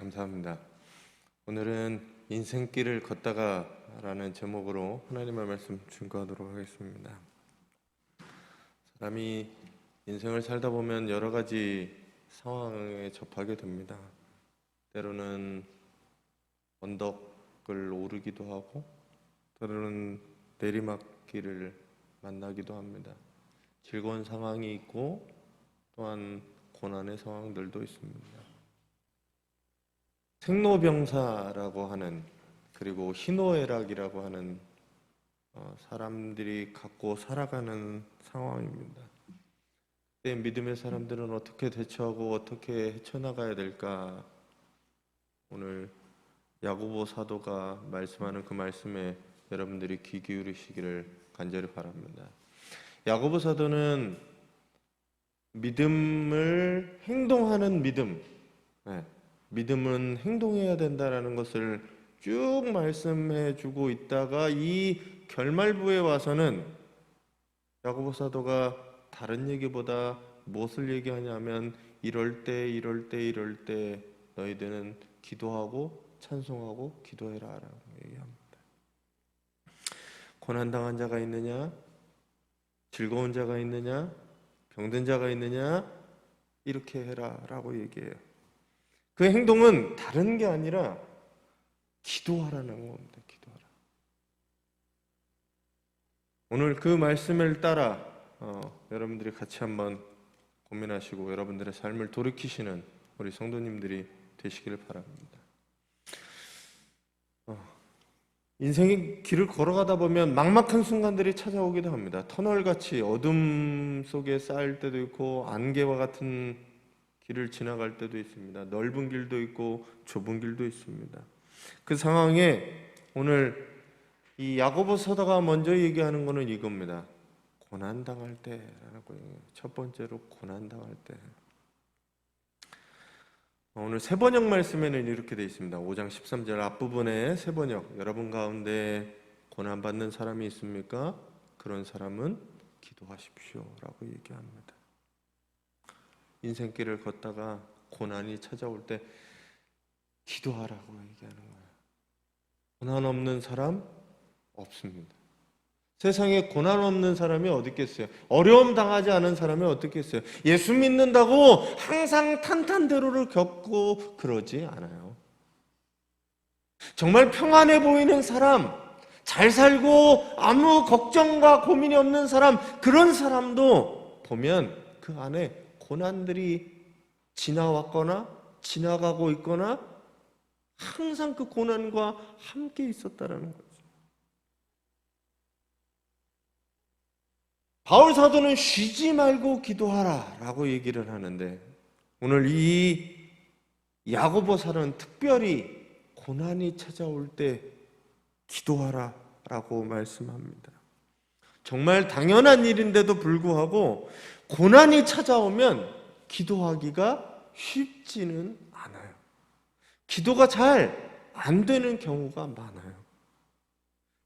감사합니다. 오늘은 인생길을 걷다가 라는 제목으로 하나님의 말씀 증거하도록 하겠습니다. 사람이 인생을 살다 보면 여러 가지 상황에 접하게 됩니다. 때로는 언덕을 오르기도 하고 때로는 내리막길을 만나기도 합니다. 즐거운 상황이 있고 또한 고난의 상황들도 있습니다. 생로병사라고 하는, 그리고 희노애락이라고 하는 사람들이 갖고 살아가는 상황입니다. 그때 믿음의 사람들은 어떻게 대처하고 어떻게 헤쳐나가야 될까? 오늘 야고보 사도가 말씀하는 그 말씀에 여러분들이 귀 기울이시기를 간절히 바랍니다. 야고보 사도는 믿음을 행동하는 믿음, 믿음은 행동해야 된다라는 것을 쭉 말씀해 주고 있다가 이 결말부에 와서는 야고보 사도가 다른 얘기보다 무엇을 얘기하냐면 이럴 때 너희들은 기도하고 찬송하고 기도해라 라고 얘기합니다. 고난당한 자가 있느냐? 즐거운 자가 있느냐? 병든 자가 있느냐? 이렇게 해라 라고 얘기해요. 그 행동은 다른 게 아니라 기도하라는 겁니다. 기도하라. 오늘 그 말씀을 따라 여러분들이 같이 한번 고민하시고 여러분들의 삶을 돌이키시는 우리 성도님들이 되시기를 바랍니다. 인생의 길을 걸어가다 보면 막막한 순간들이 찾아오기도 합니다. 터널같이 어둠 속에 쌓일 때도 있고 안개와 같은 길을 지나갈 때도 있습니다. 넓은 길도 있고 좁은 길도 있습니다. 그 상황에 오늘 이 야고보 사도가 먼저 얘기하는 것은 이겁니다. 고난당할 때라고 얘기해요. 첫 번째로 고난당할 때. 오늘 세 번역 말씀에는 이렇게 되어 있습니다. 5장 13절 앞부분에 세 번역. 여러분 가운데 고난받는 사람이 있습니까? 그런 사람은 기도하십시오 라고 얘기합니다. 인생길을 걷다가 고난이 찾아올 때 기도하라고 얘기하는 거예요. 고난 없는 사람 없습니다. 세상에 고난 없는 사람이 어디 있겠어요? 어려움 당하지 않은 사람이 어디 있겠어요? 예수 믿는다고 항상 탄탄대로를 겪고 그러지 않아요. 정말 평안해 보이는 사람, 잘 살고 아무 걱정과 고민이 없는 사람, 그런 사람도 보면 그 안에 고난들이 지나왔거나 지나가고 있거나 항상 그 고난과 함께 있었다라는 거죠. 바울 사도는 쉬지 말고 기도하라 라고 얘기를 하는데 오늘 이 야고보 사도는 특별히 고난이 찾아올 때 기도하라 라고 말씀합니다. 정말 당연한 일인데도 불구하고 고난이 찾아오면 기도하기가 쉽지는 않아요. 기도가 잘 안 되는 경우가 많아요.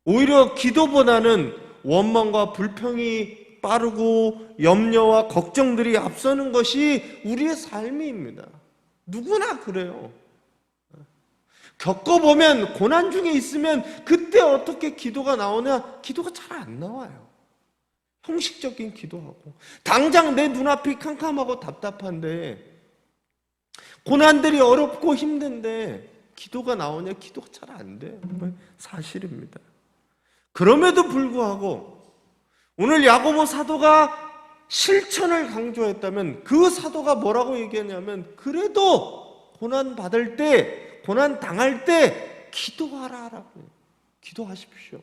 오히려 기도보다는 원망과 불평이 빠르고 염려와 걱정들이 앞서는 것이 우리의 삶입니다. 누구나 그래요. 겪어보면 고난 중에 있으면 그때 어떻게 기도가 나오냐? 기도가 잘 안 나와요. 형식적인 기도하고 당장 내 눈앞이 캄캄하고 답답한데 고난들이 어렵고 힘든데 기도가 나오냐? 기도가 잘 안 돼요. 사실입니다. 그럼에도 불구하고 오늘 야고보 사도가 실천을 강조했다면 그 사도가 뭐라고 얘기하냐면 그래도 고난 받을 때, 고난 당할 때 기도하라라고. 기도하십시오.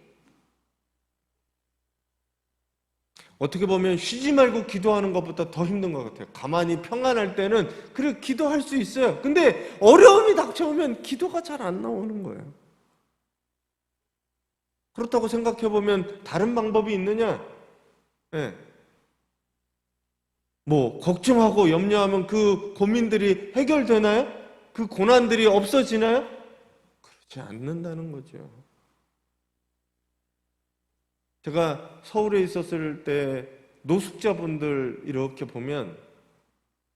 어떻게 보면 쉬지 말고 기도하는 것보다 더 힘든 것 같아요. 가만히 평안할 때는 그래 기도할 수 있어요. 근데 어려움이 닥쳐오면 기도가 잘 안 나오는 거예요. 그렇다고 생각해보면 다른 방법이 있느냐? 걱정하고 염려하면 그 고민들이 해결되나요? 그 고난들이 없어지나요? 그렇지 않는다는 거죠. 제가 서울에 있었을 때 노숙자분들 이렇게 보면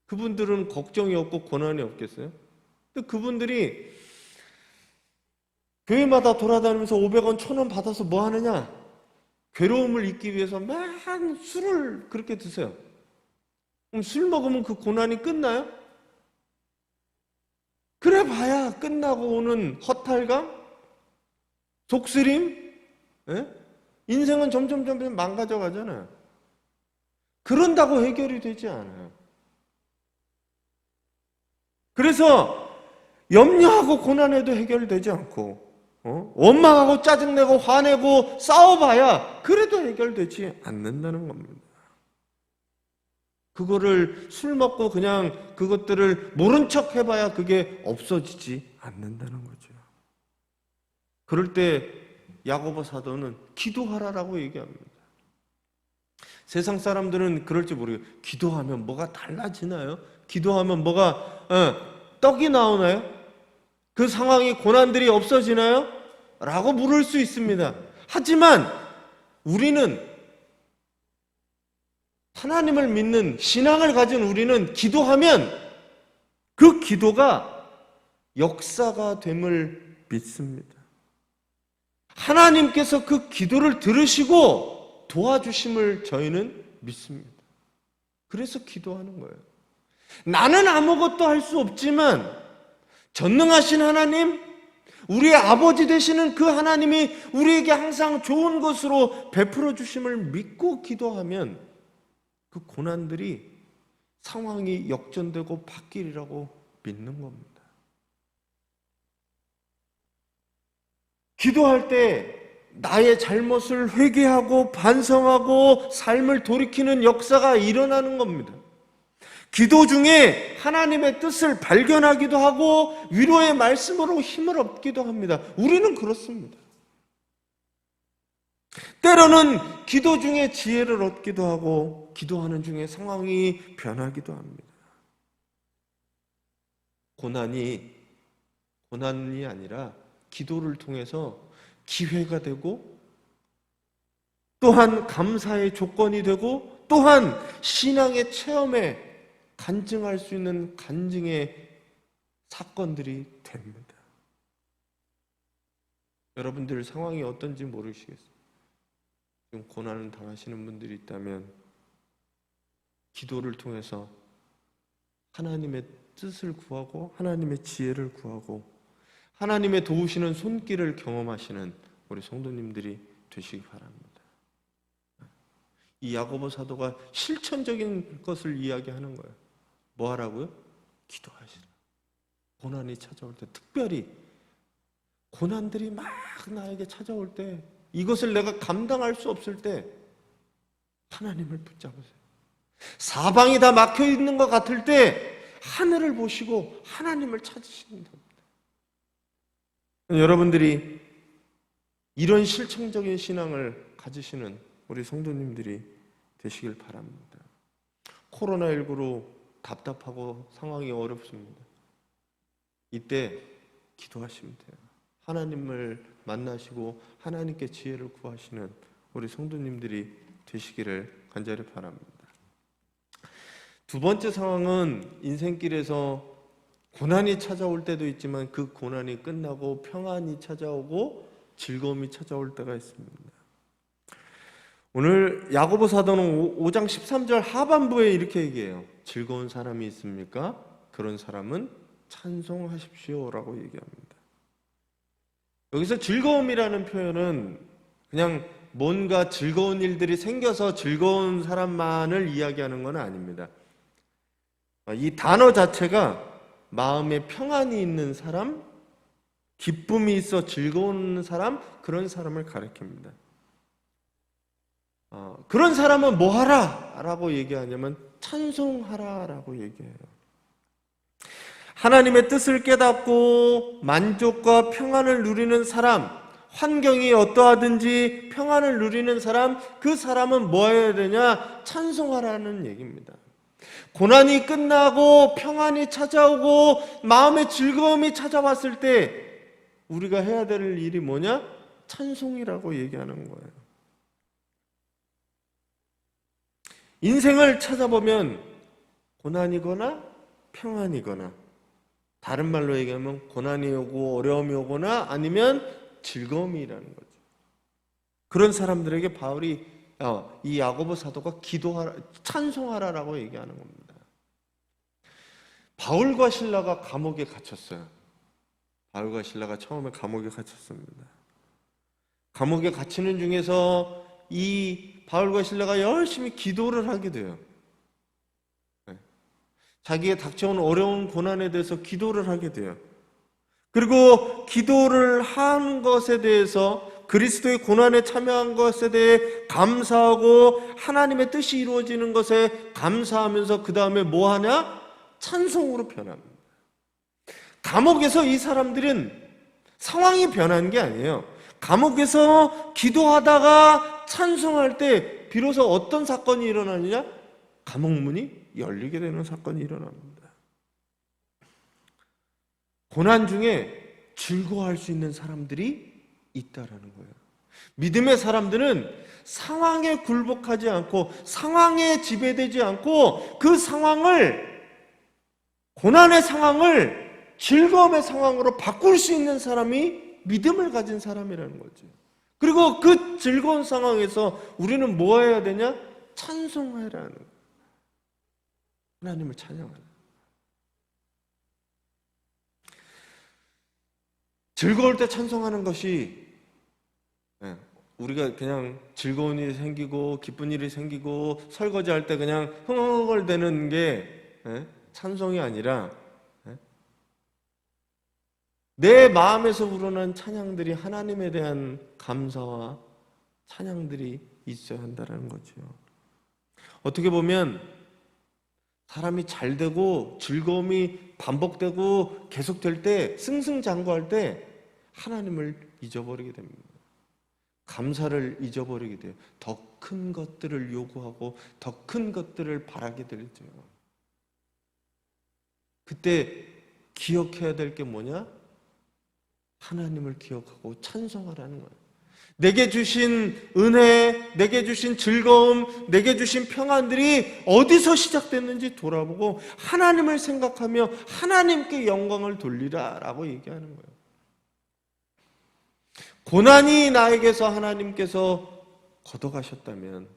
그분들은 걱정이 없고 고난이 없겠어요? 근데 그분들이 교회마다 돌아다니면서 500원, 1000원 받아서 뭐 하느냐? 괴로움을 잊기 위해서 맨 술을 그렇게 드세요. 그럼 술 먹으면 그 고난이 끝나요? 그래 봐야 끝나고 오는 허탈감? 독스림? 예? 인생은 점점 망가져 가잖아요. 그런다고 해결이 되지 않아요. 그래서 염려하고 고난해도 해결되지 않고 원망하고 짜증내고 화내고 싸워봐야 그래도 해결되지 않는다는 겁니다. 그거를 술 먹고 그냥 그것들을 모른 척 해봐야 그게 없어지지 않는다는 거죠. 그럴 때 야고보 사도는 기도하라라고 얘기합니다. 세상 사람들은 그럴지 모르겠어요. 기도하면 뭐가 달라지나요? 기도하면 뭐가 떡이 나오나요? 그 상황이 고난들이 없어지나요? 라고 물을 수 있습니다. 하지만 우리는 하나님을 믿는 신앙을 가진 우리는 기도하면 그 기도가 역사가 됨을 믿습니다. 하나님께서 그 기도를 들으시고 도와주심을 저희는 믿습니다. 그래서 기도하는 거예요. 나는 아무것도 할 수 없지만 전능하신 하나님, 우리의 아버지 되시는 그 하나님이 우리에게 항상 좋은 것으로 베풀어 주심을 믿고 기도하면 그 고난들이 상황이 역전되고 바뀌리라고 믿는 겁니다. 기도할 때 나의 잘못을 회개하고 반성하고 삶을 돌이키는 역사가 일어나는 겁니다. 기도 중에 하나님의 뜻을 발견하기도 하고 위로의 말씀으로 힘을 얻기도 합니다. 우리는 그렇습니다. 때로는 기도 중에 지혜를 얻기도 하고 기도하는 중에 상황이 변하기도 합니다. 고난이 아니라 기도를 통해서 기회가 되고 또한 감사의 조건이 되고 또한 신앙의 체험에 간증할 수 있는 간증의 사건들이 됩니다. 여러분들 상황이 어떤지 모르시겠어요. 지금 고난을 당하시는 분들이 있다면 기도를 통해서 하나님의 뜻을 구하고 하나님의 지혜를 구하고 하나님의 도우시는 손길을 경험하시는 우리 성도님들이 되시기 바랍니다. 이 야고보 사도가 실천적인 것을 이야기하는 거예요. 뭐 하라고요? 기도하시라. 고난이 찾아올 때, 특별히 고난들이 막 나에게 찾아올 때, 이것을 내가 감당할 수 없을 때 하나님을 붙잡으세요. 사방이 다 막혀 있는 것 같을 때 하늘을 보시고 하나님을 찾으시는 겁니다. 여러분들이 이런 실천적인 신앙을 가지시는 우리 성도님들이 되시길 바랍니다. 코로나19로 답답하고 상황이 어렵습니다. 이때 기도하시면 돼요. 하나님을 만나시고 하나님께 지혜를 구하시는 우리 성도님들이 되시기를 간절히 바랍니다. 두 번째 상황은 인생길에서 고난이 찾아올 때도 있지만 그 고난이 끝나고 평안이 찾아오고 즐거움이 찾아올 때가 있습니다. 오늘 야고보 사도는 5장 13절 하반부에 이렇게 얘기해요. 즐거운 사람이 있습니까? 그런 사람은 찬송하십시오라고 얘기합니다. 여기서 즐거움이라는 표현은 그냥 뭔가 즐거운 일들이 생겨서 즐거운 사람만을 이야기하는 건 아닙니다. 이 단어 자체가 마음에 평안이 있는 사람, 기쁨이 있어 즐거운 사람, 그런 사람을 가리킵니다. 그런 사람은 뭐 하라? 라고 얘기하냐면 찬송하라 라고 얘기해요. 하나님의 뜻을 깨닫고 만족과 평안을 누리는 사람, 환경이 어떠하든지 평안을 누리는 사람, 그 사람은 뭐 해야 되냐? 찬송하라는 얘기입니다. 고난이 끝나고 평안이 찾아오고 마음의 즐거움이 찾아왔을 때 우리가 해야 될 일이 뭐냐? 찬송이라고 얘기하는 거예요. 인생을 찾아보면 고난이거나 평안이거나 다른 말로 얘기하면 고난이 오고 어려움이 오거나 아니면 즐거움이라는 거죠. 그런 사람들에게 바울이 이 야고보 사도가 기도하라, 찬송하라라고 얘기하는 겁니다. 바울과 실라가 감옥에 갇혔어요. 바울과 실라가 처음에 감옥에 갇혔습니다. 감옥에 갇히는 중에서 이 바울과 실라가 열심히 기도를 하게 돼요. 자기에 닥쳐온 어려운 고난에 대해서 기도를 하게 돼요. 그리고 기도를 한 것에 대해서, 그리스도의 고난에 참여한 것에 대해 감사하고 하나님의 뜻이 이루어지는 것에 감사하면서 그 다음에 뭐 하냐? 찬송으로 변합니다. 감옥에서 이 사람들은 상황이 변한 게 아니에요. 감옥에서 기도하다가 찬송할 때 비로소 어떤 사건이 일어나느냐? 감옥문이 열리게 되는 사건이 일어납니다. 고난 중에 즐거워할 수 있는 사람들이 있다라는 거예요. 믿음의 사람들은 상황에 굴복하지 않고 상황에 지배되지 않고 그 상황을, 고난의 상황을 즐거움의 상황으로 바꿀 수 있는 사람이 믿음을 가진 사람이라는 거죠. 그리고 그 즐거운 상황에서 우리는 뭐 해야 되냐? 찬송하라는 거예요. 하나님을 찬양하라. 즐거울 때 찬송하는 것이, 우리가 그냥 즐거운 일이 생기고 기쁜 일이 생기고 설거지할 때 그냥 흥얼흥얼대는 게 찬송이 아니라 내 마음에서 우러난 찬양들이, 하나님에 대한 감사와 찬양들이 있어야 한다는 거죠. 어떻게 보면 사람이 잘 되고 즐거움이 반복되고 계속될 때, 승승장구할 때 하나님을 잊어버리게 됩니다. 감사를 잊어버리게 돼요. 더 큰 것들을 요구하고 더 큰 것들을 바라게 되죠. 그때 기억해야 될 게 뭐냐? 하나님을 기억하고 찬송하라는 거예요. 내게 주신 은혜, 내게 주신 즐거움, 내게 주신 평안들이 어디서 시작됐는지 돌아보고 하나님을 생각하며 하나님께 영광을 돌리라라고 얘기하는 거예요. 고난이 나에게서 하나님께서 걷어가셨다면,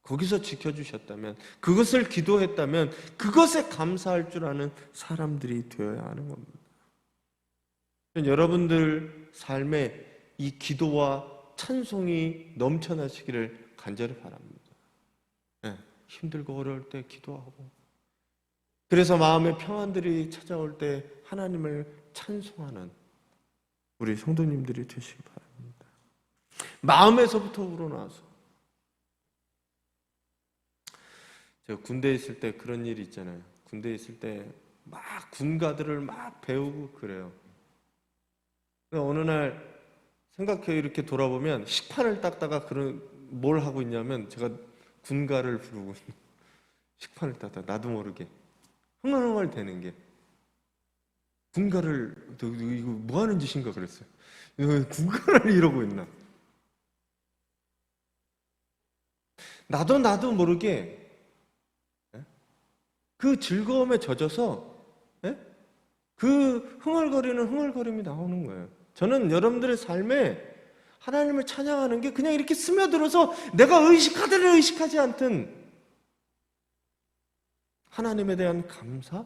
거기서 지켜주셨다면, 그것을 기도했다면 그것에 감사할 줄 아는 사람들이 되어야 하는 겁니다. 여러분들 삶에 이 기도와 찬송이 넘쳐나시기를 간절히 바랍니다. 힘들고 어려울 때 기도하고, 그래서 마음의 평안들이 찾아올 때 하나님을 찬송하는 우리 성도님들이 되시기 바랍니다. 마음에서부터 우러나와서. 제가 군대에 있을 때 그런 일이 있잖아요. 군대에 있을 때 막 군가들을 막 배우고 그래요. 어느 날 생각해 이렇게 돌아보면 식판을 닦다가 뭘 하고 있냐면, 제가 군가를 부르고 식판을 닦다가 나도 모르게 흥얼흥얼 대는 게, 군가를 이거 뭐 하는 짓인가 그랬어요. 군가를 이러고 있나. 나도 모르게 그 즐거움에 젖어서 그 흥얼거리는 흥얼거림이 나오는 거예요. 저는 여러분들의 삶에 하나님을 찬양하는 게 그냥 이렇게 스며들어서 내가 의식하든 의식하지 않든 하나님에 대한 감사,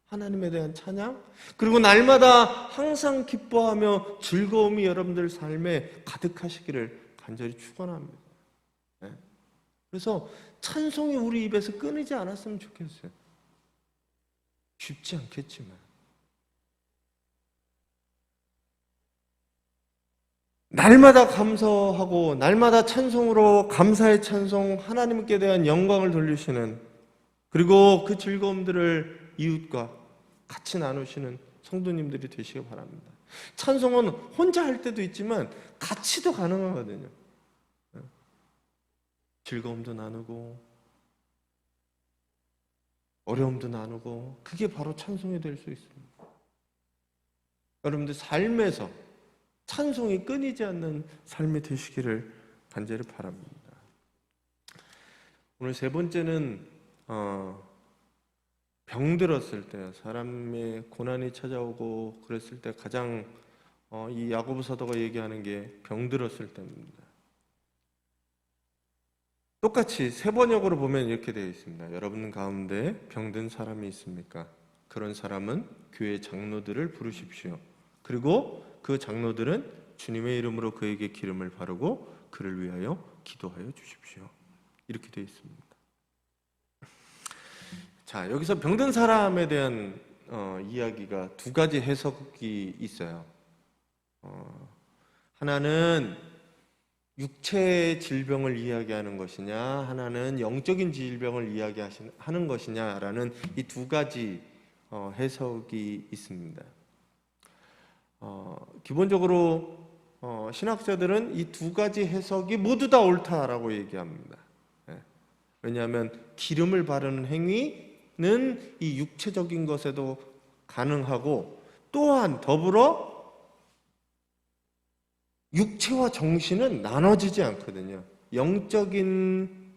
하나님에 대한 찬양, 그리고 날마다 항상 기뻐하며 즐거움이 여러분들 삶에 가득하시기를 간절히 축원합니다. 그래서 찬송이 우리 입에서 끊이지 않았으면 좋겠어요. 쉽지 않겠지만 날마다 감사하고 날마다 찬송으로, 감사의 찬송, 하나님께 대한 영광을 돌리시는, 그리고 그 즐거움들을 이웃과 같이 나누시는 성도님들이 되시기 바랍니다. 찬송은 혼자 할 때도 있지만 같이도 가능하거든요. 즐거움도 나누고 어려움도 나누고, 그게 바로 찬송이 될 수 있습니다. 여러분들 삶에서 찬송이 끊이지 않는 삶이 되시기를 간절히 바랍니다. 오늘 세 번째는 병들었을 때, 사람의 고난이 찾아오고 그랬을 때 가장 이 야고보 사도가 얘기하는 게 병들었을 때입니다. 똑같이 세 번역으로 보면 이렇게 되어 있습니다. 여러분 가운데 병든 사람이 있습니까? 그런 사람은 교회 장로들을 부르십시오. 그리고 그 장로들은 주님의 이름으로 그에게 기름을 바르고 그를 위하여 기도하여 주십시오. 이렇게 되어 있습니다. 자, 여기서 병든 사람에 대한 이야기가 두 가지 해석이 있어요. 하나는 육체의 질병을 이야기하는 것이냐, 하나는 영적인 질병을 이야기하는 것이냐라는 이 두 가지 해석이 있습니다. 기본적으로 신학자들은 이 두 가지 해석이 모두 다 옳다라고 얘기합니다. 예. 왜냐하면 기름을 바르는 행위는 이 육체적인 것에도 가능하고 또한 더불어 육체와 정신은 나눠지지 않거든요. 영적인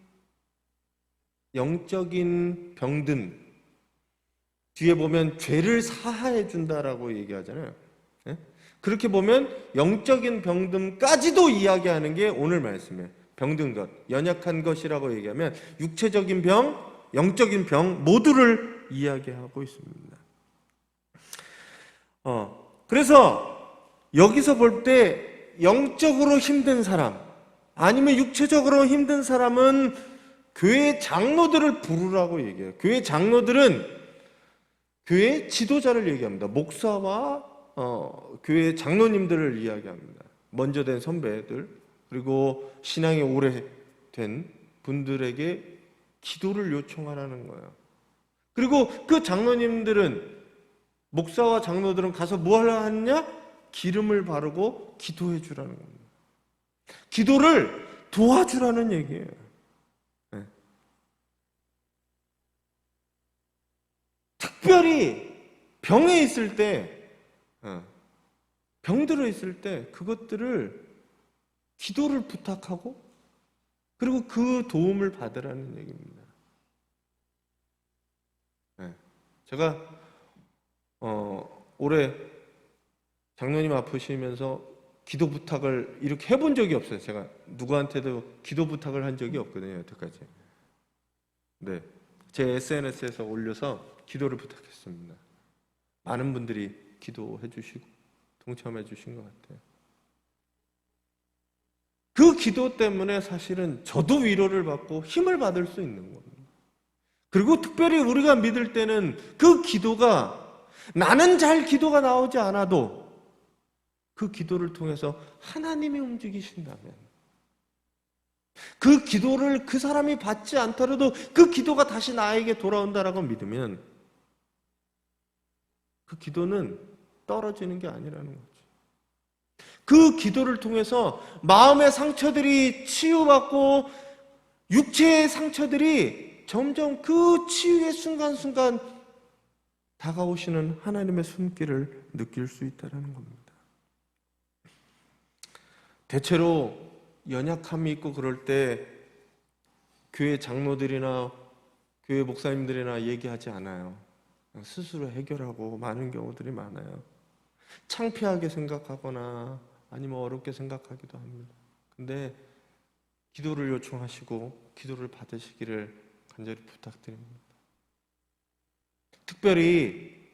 병든 뒤에 보면 죄를 사하해 준다라고 얘기하잖아요. 예? 그렇게 보면 영적인 병듦까지도 이야기하는 게 오늘 말씀이에요. 병든 것, 연약한 것이라고 얘기하면 육체적인 병, 영적인 병 모두를 이야기하고 있습니다. 그래서 여기서 볼 때 영적으로 힘든 사람 아니면 육체적으로 힘든 사람은 교회 장로들을 부르라고 얘기해요. 교회 장로들은 교회 지도자를 얘기합니다. 목사와 교회 장로님들을 이야기합니다. 먼저 된 선배들 그리고 신앙이 오래된 분들에게 기도를 요청하라는 거예요. 그리고 그 장로님들은 목사와 장로들은 가서 뭐 하려 하느냐? 기름을 바르고 기도해 주라는 겁니다. 기도를 도와주라는 얘기예요. 네. 특별히 병에 있을 때, 병들어 있을 때 그것들을 기도를 부탁하고 그리고 그 도움을 받으라는 얘기입니다. 네. 제가 올해 장로님 아프시면서 기도 부탁을 이렇게 해본 적이 없어요. 제가 누구한테도 기도 부탁을 한 적이 없거든요. 여태까지. 네, 제 SNS에서 올려서 기도를 부탁했습니다. 많은 분들이 기도해 주시고 동참해 주신 것 같아요. 그 기도 때문에 사실은 저도 위로를 받고 힘을 받을 수 있는 겁니다. 그리고 특별히 우리가 믿을 때는 그 기도가 나는 잘 기도가 나오지 않아도 그 기도를 통해서 하나님이 움직이신다면 그 기도를 그 사람이 받지 않더라도 그 기도가 다시 나에게 돌아온다라고 믿으면 그 기도는 떨어지는 게 아니라는 거죠. 그 기도를 통해서 마음의 상처들이 치유받고 육체의 상처들이 점점 그 치유의 순간순간 다가오시는 하나님의 손길을 느낄 수 있다는 겁니다. 대체로 연약함이 있고 그럴 때 교회 장로들이나 교회 목사님들이나 얘기하지 않아요. 그냥 스스로 해결하고 많은 경우들이 많아요. 창피하게 생각하거나 아니면 어렵게 생각하기도 합니다. 근데 기도를 요청하시고 기도를 받으시기를 간절히 부탁드립니다. 특별히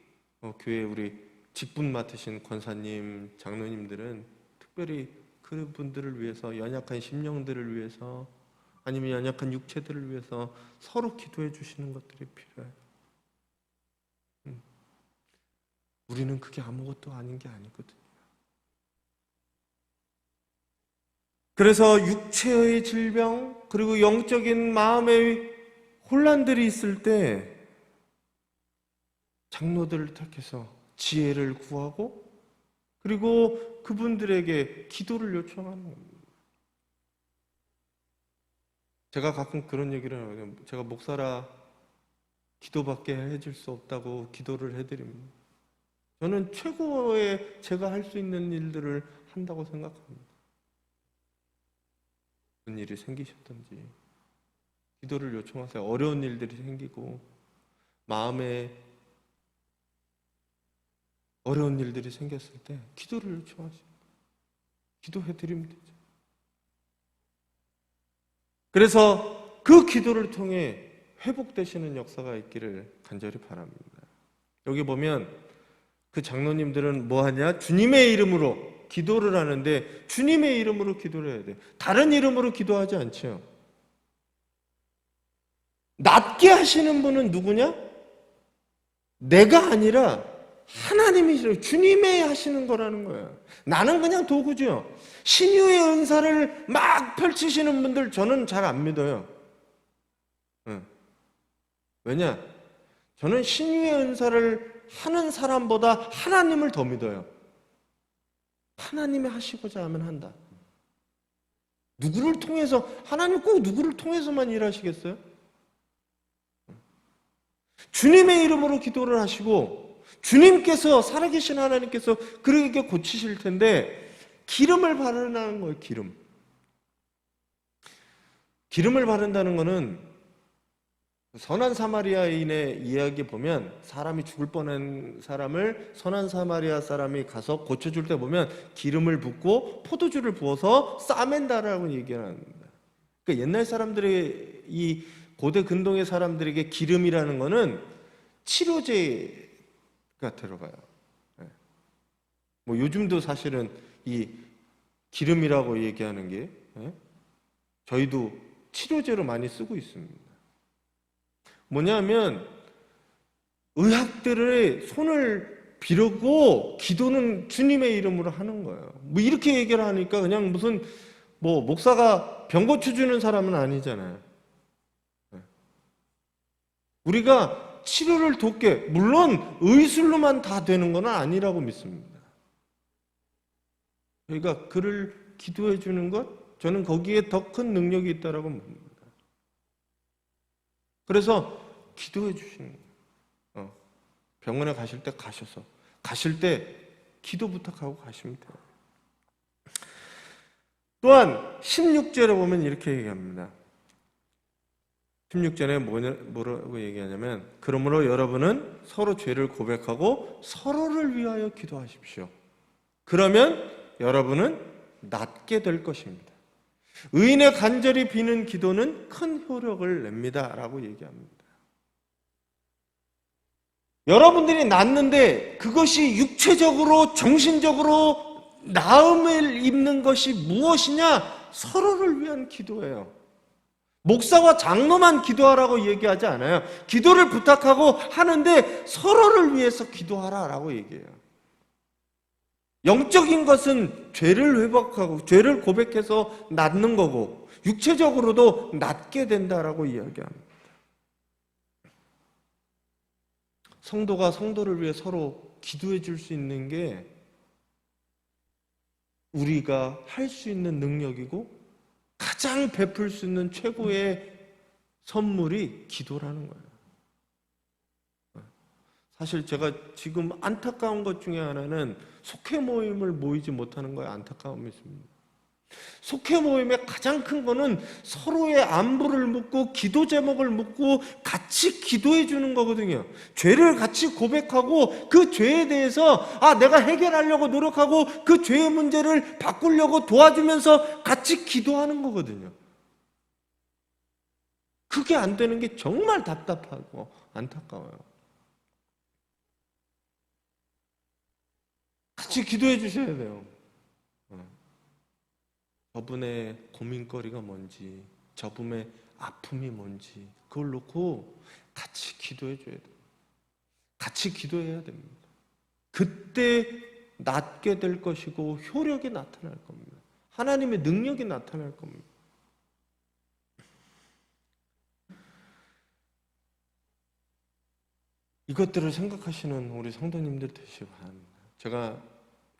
교회 우리 직분 맡으신 권사님, 장로님들은 특별히 그분들을 위해서 연약한 심령들을 위해서 아니면 연약한 육체들을 위해서 서로 기도해 주시는 것들이 필요해요. 우리는 그게 아무것도 아닌 게 아니거든요. 그래서 육체의 질병 그리고 영적인 마음의 혼란들이 있을 때 장로들을 택해서 지혜를 구하고 그리고 그분들에게 기도를 요청하는 겁니다. 제가 가끔 그런 얘기를 해요. 제가 목사라 기도밖에 해줄 수 없다고 기도를 해드립니다. 저는 최고의 제가 할 수 있는 일들을 한다고 생각합니다. 무슨 일이 생기셨든지 기도를 요청하세요. 어려운 일들이 생기고 마음에 어려운 일들이 생겼을 때 기도를 요청하시고 기도해 드리면 되죠. 그래서 그 기도를 통해 회복되시는 역사가 있기를 간절히 바랍니다. 여기 보면 그 장로님들은 뭐 하냐? 주님의 이름으로 기도를 하는데 주님의 이름으로 기도를 해야 돼. 다른 이름으로 기도하지 않죠. 낫게 하시는 분은 누구냐? 내가 아니라 하나님이시죠. 주님의 하시는 거라는 거예요. 나는 그냥 도구죠. 신유의 은사를 막 펼치시는 분들 저는 잘 안 믿어요. 응. 왜냐? 저는 신유의 은사를 하는 사람보다 하나님을 더 믿어요. 하나님이 하시고자 하면 한다. 누구를 통해서, 하나님 꼭 누구를 통해서만 일하시겠어요? 주님의 이름으로 기도를 하시고 주님께서, 살아계신 하나님께서 그에게 고치실 텐데 기름을 바르는 거예요. 기름을 바른다는 거는 선한 사마리아인의 이야기 보면 사람이 죽을 뻔한 사람을 선한 사마리아 사람이 가서 고쳐줄 때 보면 기름을 붓고 포도주를 부어서 싸맨다라고 얘기를 합니다. 그러니까 옛날 사람들의, 이 고대 근동의 사람들에게 기름이라는 거는 치료제가 들어가요. 뭐 요즘도 사실은 이 기름이라고 얘기하는 게 저희도 치료제로 많이 쓰고 있습니다. 뭐냐면 의학들의 손을 비르고 기도는 주님의 이름으로 하는 거예요. 뭐 이렇게 얘기를 하니까 그냥 무슨 뭐 목사가 병 고쳐주는 사람은 아니잖아요. 우리가 치료를 돕게, 물론 의술로만 다 되는 건 아니라고 믿습니다. 저희가 그를 기도해 주는 것, 저는 거기에 더 큰 능력이 있다라고 봅니다. 그래서 기도해 주시는 거예요. 병원에 가실 때 가실 때 기도 부탁하고 가시면 돼요. 또한 16절에 보면 이렇게 얘기합니다. 16절에 뭐라고 얘기하냐면, 그러므로 여러분은 서로 죄를 고백하고 서로를 위하여 기도하십시오. 그러면 여러분은 낫게 될 것입니다. 의인의 간절히 비는 기도는 큰 효력을 냅니다 라고 얘기합니다. 여러분들이 낫는데 그것이 육체적으로 정신적으로 나음을 입는 것이 무엇이냐? 서로를 위한 기도예요. 목사와 장로만 기도하라고 얘기하지 않아요. 기도를 부탁하고 하는데 서로를 위해서 기도하라라고 얘기해요. 영적인 것은 죄를 회복하고 죄를 고백해서 낫는 거고 육체적으로도 낫게 된다라고 이야기합니다. 성도가 성도를 위해 서로 기도해 줄 수 있는 게 우리가 할 수 있는 능력이고 가장 베풀 수 있는 최고의 선물이 기도라는 거예요. 사실 제가 지금 안타까운 것 중에 하나는 속회 모임을 모이지 못하는 거에 안타까움이 있습니다. 속회 모임의 가장 큰 거는 서로의 안부를 묻고 기도 제목을 묻고 같이 기도해 주는 거거든요. 죄를 같이 고백하고 그 죄에 대해서 내가 해결하려고 노력하고 그 죄의 문제를 바꾸려고 도와주면서 같이 기도하는 거거든요. 그게 안 되는 게 정말 답답하고 안타까워요. 같이 기도해 주셔야 돼요. 저분의 고민거리가 뭔지, 저분의 아픔이 뭔지 그걸 놓고 같이 기도해 줘야 돼요. 같이 기도해야 됩니다. 그때 낫게 될 것이고 효력이 나타날 겁니다. 하나님의 능력이 나타날 겁니다. 이것들을 생각하시는 우리 성도님들 되시기 바랍니다. 제가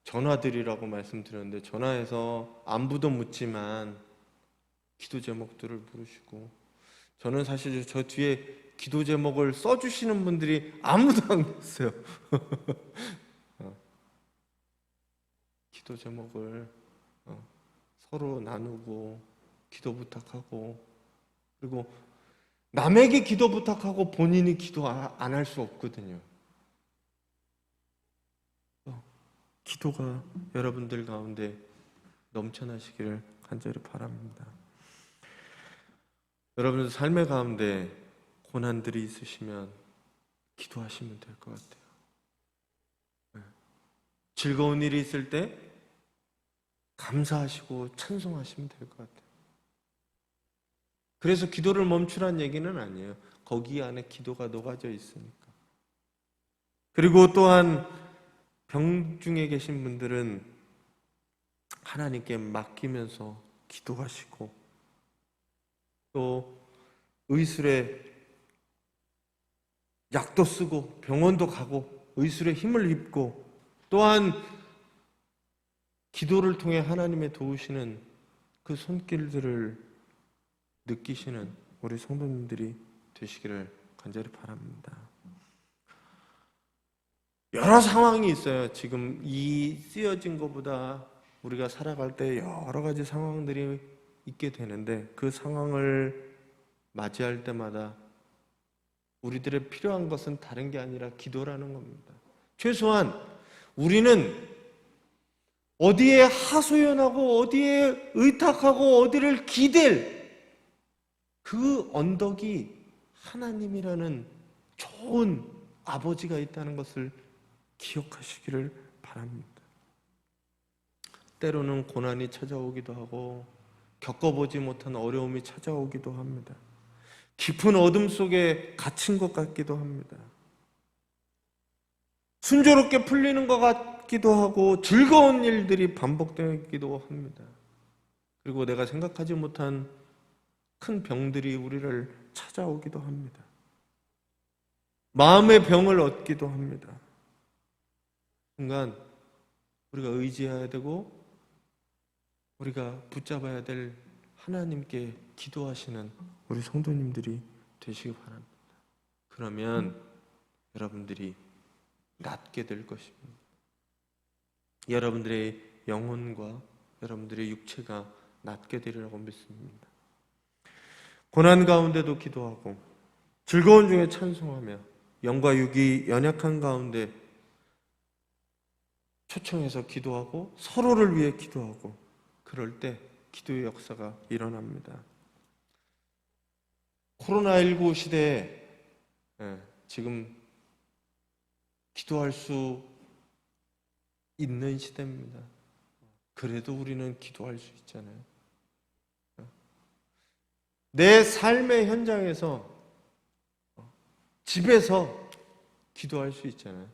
전화드리라고 말씀드렸는데 전화해서 안부도 묻지만 기도 제목들을 물으시고, 저는 사실 저 뒤에 기도 제목을 써주시는 분들이 아무도 안 계세요. 기도 제목을 서로 나누고 기도 부탁하고, 그리고 남에게 기도 부탁하고 본인이 기도 안 할 수 없거든요. 기도가 여러분들 가운데 넘쳐나시기를 간절히 바랍니다. 여러분들 삶의 가운데 고난들이 있으시면 기도하시면 될 것 같아요. 즐거운 일이 있을 때 감사하시고 찬송하시면 될 것 같아요. 그래서 기도를 멈추란 얘기는 아니에요. 거기 안에 기도가 녹아져 있으니까. 그리고 또한 병중에 계신 분들은 하나님께 맡기면서 기도하시고, 또 의술에 약도 쓰고 병원도 가고 의술에 힘을 입고, 또한 기도를 통해 하나님의 도우시는 그 손길들을 느끼시는 우리 성도님들이 되시기를 간절히 바랍니다. 여러 상황이 있어요. 지금 이 쓰여진 것보다 우리가 살아갈 때 여러 가지 상황들이 있게 되는데, 그 상황을 맞이할 때마다 우리들의 필요한 것은 다른 게 아니라 기도라는 겁니다. 최소한 우리는 어디에 하소연하고 어디에 의탁하고 어디를 기댈 그 언덕이 하나님이라는 좋은 아버지가 있다는 것을 기억하시기를 바랍니다. 때로는 고난이 찾아오기도 하고 겪어보지 못한 어려움이 찾아오기도 합니다. 깊은 어둠 속에 갇힌 것 같기도 합니다. 순조롭게 풀리는 것 같기도 하고 즐거운 일들이 반복되기도 합니다. 그리고 내가 생각하지 못한 큰 병들이 우리를 찾아오기도 합니다. 마음의 병을 얻기도 합니다. 순간 우리가 의지해야 되고 우리가 붙잡아야 될 하나님께 기도하시는 우리 성도님들이 되시기 바랍니다. 그러면 여러분들이 낫게 될 것입니다. 여러분들의 영혼과 여러분들의 육체가 낫게 되리라고 믿습니다. 고난 가운데도 기도하고 즐거운 중에 찬송하며 영과 육이 연약한 가운데 초청해서 기도하고 서로를 위해 기도하고, 그럴 때 기도의 역사가 일어납니다. 코로나19 시대에 지금 기도할 수 있는 시대입니다. 그래도 우리는 기도할 수 있잖아요. 내 삶의 현장에서, 집에서 기도할 수 있잖아요.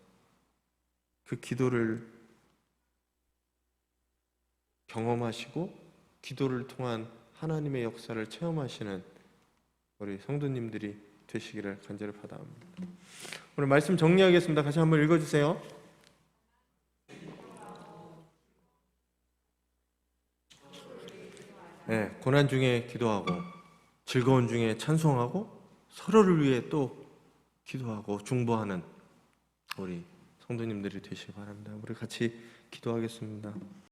그 기도를 경험하시고 기도를 통한 하나님의 역사를 체험하시는 우리 성도님들이 되시기를 간절히 바랍니다. 오늘 말씀 정리하겠습니다. 같이 한번 읽어주세요. 네, 고난 중에 기도하고 즐거운 중에 찬송하고 서로를 위해 또 기도하고 중보하는 우리 성도님들이 되시기 바랍니다. 우리 같이 기도하겠습니다.